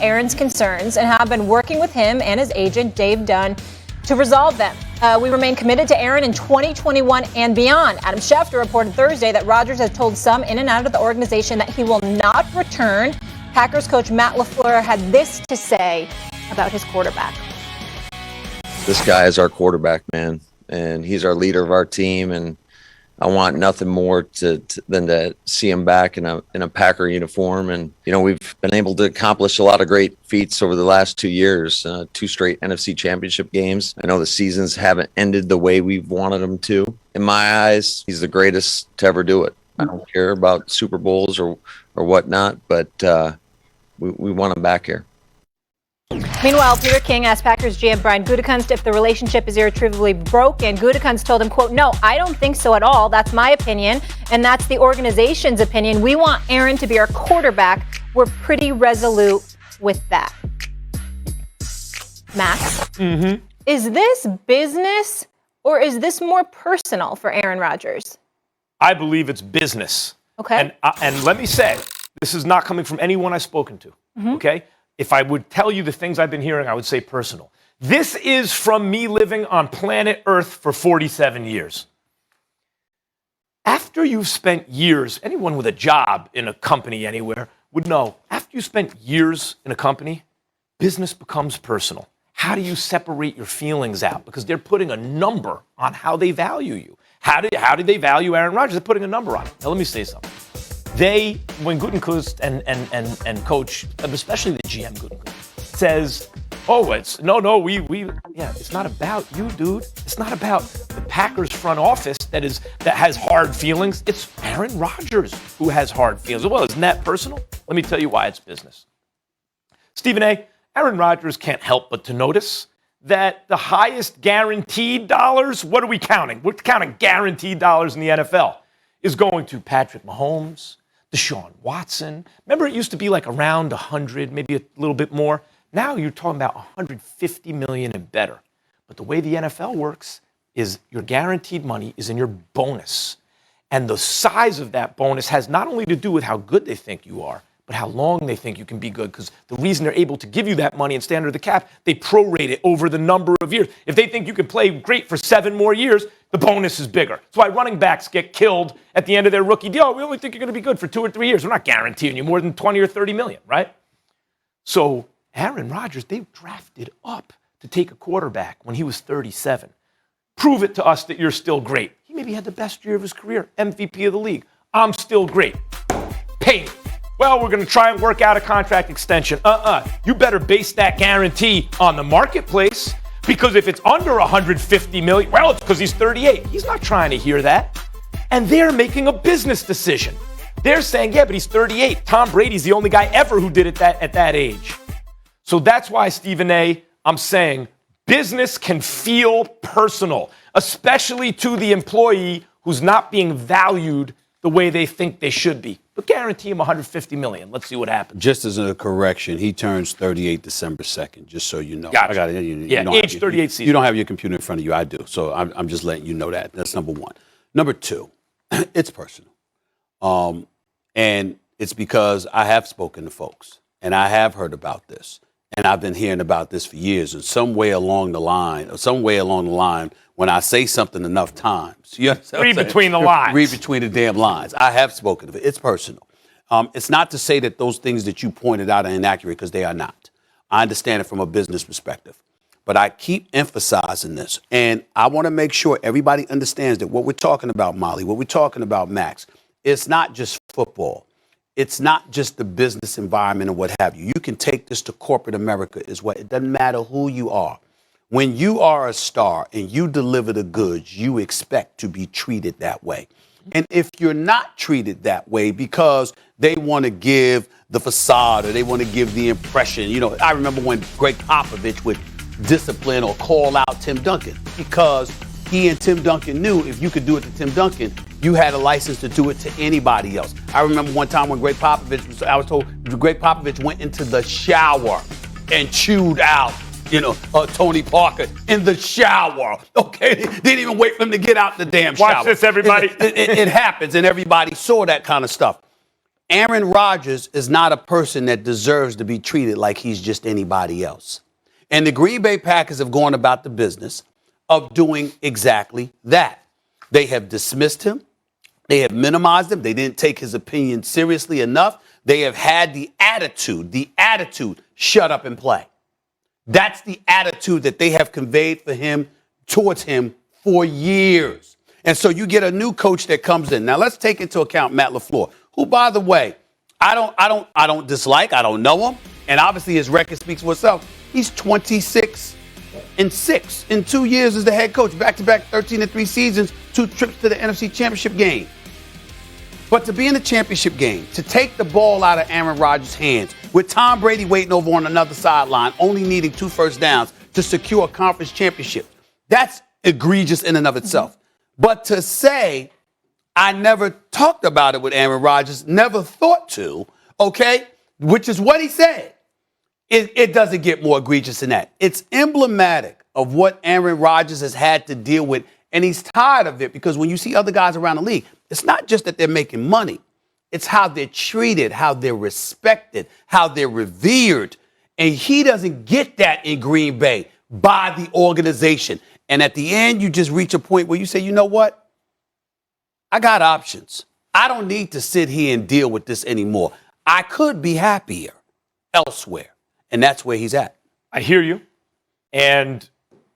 Aaron's concerns and have been working with him and his agent, Dave Dunn, to resolve them. We remain committed to Aaron in 2021 and beyond. Adam Schefter reported Thursday that Rodgers has told some in and out of the organization that he will not return. Packers coach Matt LaFleur had this to say about his quarterback. This guy is our quarterback, man, and he's our leader of our team, and I want nothing more than to see him back in a Packer uniform. And, you know, we've been able to accomplish a lot of great feats over the last 2 years, 2 straight NFC championship games. I know the seasons haven't ended the way we've wanted them to. In my eyes, he's the greatest to ever do it. I don't care about Super Bowls or whatnot, but we want him back here. Meanwhile, Peter King asked Packers GM Brian Gutekunst if the relationship is irretrievably broken. Gutekunst told him, quote, "No, I don't think so at all. That's my opinion, and that's the organization's opinion. We want Aaron to be our quarterback. We're pretty resolute with that." Max, Is this business or is this more personal for Aaron Rodgers? I believe it's business. Okay. And let me say, this is not coming from anyone I've spoken to, okay? If I would tell you the things I've been hearing, I would say personal. This is from me living on planet Earth for 47 years. After you've spent years, anyone with a job in a company anywhere would know, after you spent years in a company, business becomes personal. How do you separate your feelings out? Because they're putting a number on how they value you. How did they value Aaron Rodgers? They're putting a number on it. Now, let me say something. When Gutekunst and coach, especially the GM Gutekunst, says, it's not about you, dude. It's not about the Packers front office that has hard feelings. It's Aaron Rodgers who has hard feelings. Well, isn't that personal? Let me tell you why it's business. Stephen A., Aaron Rodgers can't help but to notice that the highest guaranteed dollars, what are we counting? We're counting guaranteed dollars in the NFL, is going to Patrick Mahomes, Deshaun Watson. Remember, it used to be like around 100, maybe a little bit more. Now you're talking about 150 million and better. But the way the NFL works is your guaranteed money is in your bonus. And the size of that bonus has not only to do with how good they think you are, but how long they think you can be good. Because the reason they're able to give you that money and stand under the cap, they prorate it over the number of years. If they think you can play great for 7 more years, the bonus is bigger. That's why running backs get killed at the end of their rookie deal. We only think you're going to be good for 2 or 3 years. We're not guaranteeing you more than 20 or 30 million, right? So Aaron Rodgers, they drafted up to take a quarterback when he was 37. Prove it to us that you're still great. He maybe had the best year of his career, MVP of the league. I'm still great. Pay me. Well, we're going to try and work out a contract extension. You better base that guarantee on the marketplace, because if it's under 150 million, well, it's because he's 38. He's not trying to hear that. And they're making a business decision. They're saying, yeah, but he's 38. Tom Brady's the only guy ever who did it at that age. So that's why, Stephen A., I'm saying business can feel personal, especially to the employee who's not being valued the way they think they should be. But guarantee him $150 million. Let's see what happens. Just as a correction, he turns 38 December 2nd, just so you know. Gotcha. I got it. Age 38 season. You don't have your computer in front of you. I do. So I'm just letting you know that. That's number one. Number two, it's personal. And it's because I have spoken to folks, and I have heard about this. And I've been hearing about this for years. And some way along the line, when I say something enough times, you understand? Read between the lines. Read between the damn lines. I have spoken of it. It's personal. It's not to say that those things that you pointed out are inaccurate, because they are not. I understand it from a business perspective. But I keep emphasizing this. And I want to make sure everybody understands that what we're talking about, Molly, what we're talking about, Max, it's not just football. It's not just the business environment and what have you. You can take this to corporate America as well. It doesn't matter who you are. When you are a star and you deliver the goods, you expect to be treated that way. And if you're not treated that way because they want to give the facade or they want to give the impression, I remember when Greg Popovich would discipline or call out Tim Duncan, because he and Tim Duncan knew if you could do it to Tim Duncan, you had a license to do it to anybody else. I remember one time when Greg Popovich went into the shower and chewed out, Tony Parker in the shower. Okay, didn't even wait for him to get out the damn shower. Watch this, everybody. It happens, and everybody saw that kind of stuff. Aaron Rodgers is not a person that deserves to be treated like he's just anybody else. And the Green Bay Packers have gone about the business of doing exactly that. They have dismissed him. They have minimized him. They didn't take his opinion seriously enough. They have had the attitude, shut up and play. That's the attitude that they have conveyed towards him for years. And so you get a new coach that comes in. Now let's take into account Matt LaFleur, who, by the way, I don't dislike. I don't know him. And obviously his record speaks for itself. He's 26-6 in 2 years as the head coach, back-to-back 13-3 seasons, 2 trips to the NFC Championship game. But to be in the championship game, to take the ball out of Aaron Rodgers' hands, with Tom Brady waiting over on another sideline, only needing 2 first downs to secure a conference championship, that's egregious in and of itself. But to say, I never talked about it with Aaron Rodgers, never thought to, okay, which is what he said, it doesn't get more egregious than that. It's emblematic of what Aaron Rodgers has had to deal with, and he's tired of it because when you see other guys around the league, it's not just that they're making money. It's how they're treated, how they're respected, how they're revered. And he doesn't get that in Green Bay by the organization. And at the end, you just reach a point where you say, you know what? I got options. I don't need to sit here and deal with this anymore. I could be happier elsewhere. And that's where he's at. I hear you. And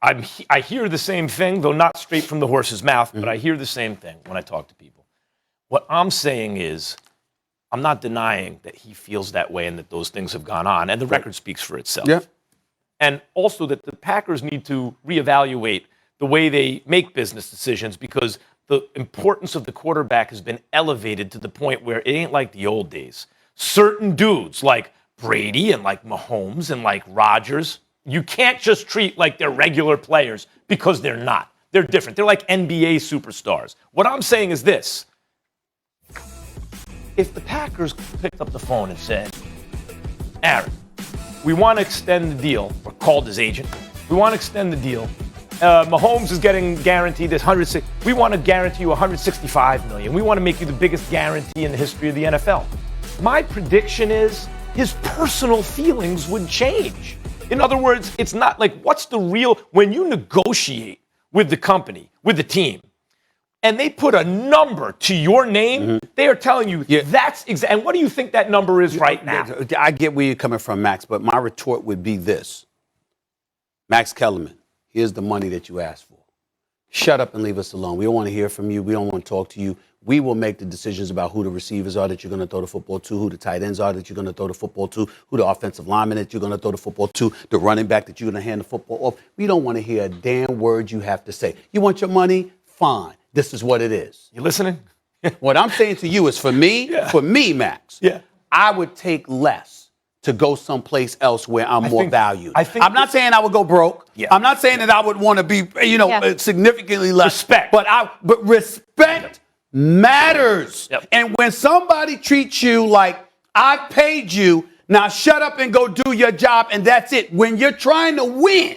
I hear the same thing, though not straight from the horse's mouth, but I hear the same thing when I talk to people. What I'm saying is, I'm not denying that he feels that way and that those things have gone on, and the record speaks for itself. Yeah. And also that the Packers need to reevaluate the way they make business decisions because the importance of the quarterback has been elevated to the point where it ain't like the old days. Certain dudes like Brady and like Mahomes and like Rodgers, you can't just treat like they're regular players because they're not. They're different. They're like NBA superstars. What I'm saying is this. If the Packers picked up the phone and said, Aaron, we want to extend the deal, or called his agent, we want to extend the deal. Mahomes is getting guaranteed this $106. We want to guarantee you $165 million. We want to make you the biggest guarantee in the history of the NFL. My prediction is his personal feelings would change. In other words, it's not like what's the real, when you negotiate with the company, with the team, and they put a number to your name, they are telling you that's exactly, and what do you think that number is right now? I get where you're coming from, Max, but my retort would be this. Max Kellerman, here's the money that you asked for. Shut up and leave us alone. We don't want to hear from you. We don't want to talk to you. We will make the decisions about who the receivers are that you're going to throw the football to, who the tight ends are that you're going to throw the football to, who the offensive lineman that you're going to throw the football to, the running back that you're going to hand the football off. We don't want to hear a damn word you have to say. You want your money? Fine. This is what it is. You listening? What I'm saying to you is for me, Max, I would take less to go someplace else where I'm more valued. I'm not saying I would go broke. I'm not saying that I would want to be, significantly less. Respect. But respect matters. And when somebody treats you like I've paid you, now shut up and go do your job, and that's it. When you're trying to win.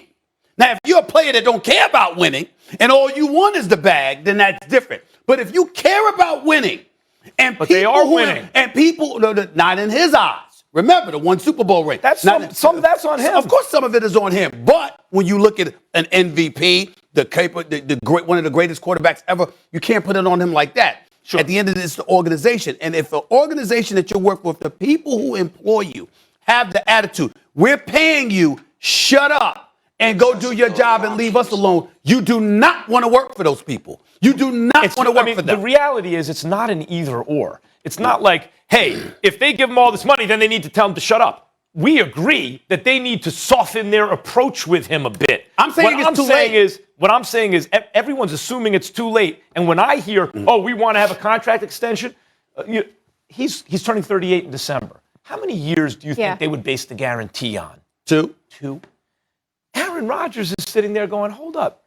Now, if you're a player that don't care about winning and all you want is the bag, then that's different. But if you care about winning, and but they are winning, and people not in his eyes. Remember the one Super Bowl ring. That's some that's on him. Of course, some of it is on him. But when you look at an MVP, one of the greatest quarterbacks ever, you can't put it on him like that. Sure. At the end of this, the organization. And if the organization that you work with, the people who employ you, have the attitude, we're paying you, shut up and go do your job and leave us alone. You do not want to work for those people. You do not want to work for them. The reality is it's not an either or. It's not like, hey, if they give them all this money, then they need to tell them to shut up. We agree that they need to soften their approach with him a bit. I'm saying it's too late. What I'm saying is everyone's assuming it's too late. And when I hear, we want to have a contract extension, he's turning 38 in December. How many years do you think they would base the guarantee on? 2. Aaron Rodgers is sitting there going, hold up.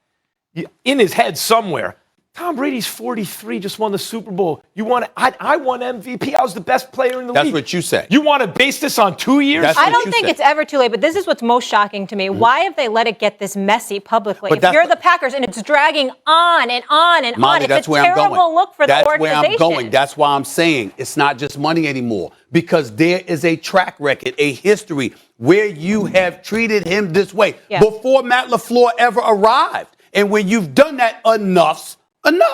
In his head somewhere, Tom Brady's 43, just won the Super Bowl. You want I won MVP. I was the best player in the league. That's what you say. You want to base this on 2 years? That's I what don't you think said. it's ever too late, but this is what's most shocking to me. Why have they let it get this messy publicly? But If you're the Packers and it's dragging on and on and Molly, on, that's it's a where I'm terrible going. look for That's the organization. where I'm going. That's why I'm saying it's not just money anymore, because there is a track record, a history where you have treated him this way Yeah. before Matt LaFleur ever arrived. And when you've done that, enough's enough.